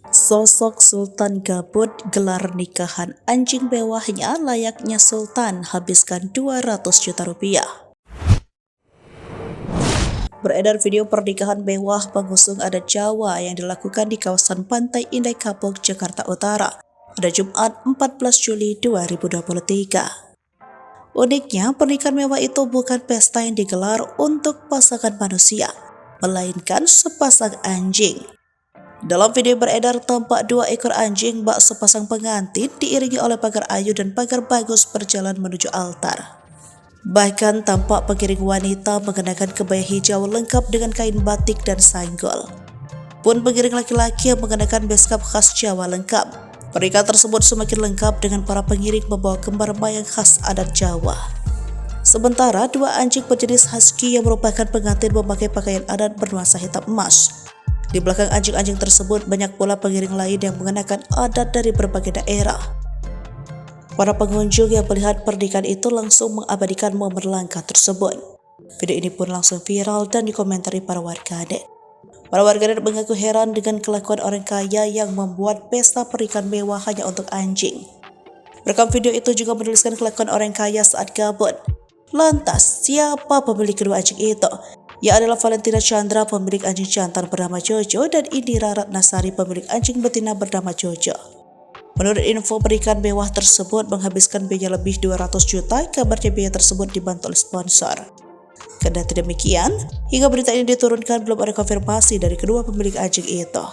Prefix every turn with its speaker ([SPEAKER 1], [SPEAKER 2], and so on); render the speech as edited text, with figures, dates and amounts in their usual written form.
[SPEAKER 1] Sosok Sultan gabut gelar nikahan anjing mewahnya layaknya Sultan habiskan 200 juta rupiah. Beredar video pernikahan mewah pengusung adat Jawa yang dilakukan di kawasan Pantai Indah Kapuk, Jakarta Utara pada Jumat 14 Juli 2023. Uniknya, pernikahan mewah itu bukan pesta yang digelar untuk pasangan manusia, melainkan sepasang anjing. Dalam video beredar tampak 2 ekor anjing bak sepasang pengantin diiringi oleh pagar ayu dan pagar bagus berjalan menuju altar. Bahkan tampak pengiring wanita mengenakan kebaya hijau lengkap dengan kain batik dan sanggul. Pun pengiring laki-laki yang mengenakan beskap khas Jawa lengkap. Pernikahan tersebut semakin lengkap dengan para pengiring membawa kembar mayang khas adat Jawa. Sementara 2 anjing berjenis husky yang merupakan pengantin memakai pakaian adat bernuansa hitam emas. Di belakang anjing-anjing tersebut banyak pula pengiring lain yang mengenakan adat dari berbagai daerah. Para pengunjung yang melihat pernikahan itu langsung mengabadikan momen langka tersebut. Video ini pun langsung viral dan dikomentari para warganet. Para warganet mengaku heran dengan kelakuan orang kaya yang membuat pesta pernikahan mewah hanya untuk anjing. Rekam video itu juga menuliskan kelakuan orang kaya saat gabut. Lantas, siapa pemilik kedua anjing itu? Ia adalah Valentina Chandra, pemilik anjing jantan bernama Jojo, dan Indira Ratnasari, pemilik anjing betina bernama Jojo. Menurut info, pernikahan mewah tersebut menghabiskan biaya lebih 200 juta, kabarnya biaya tersebut dibantu oleh sponsor. Kendati demikian, hingga berita ini diturunkan belum ada konfirmasi dari kedua pemilik anjing itu.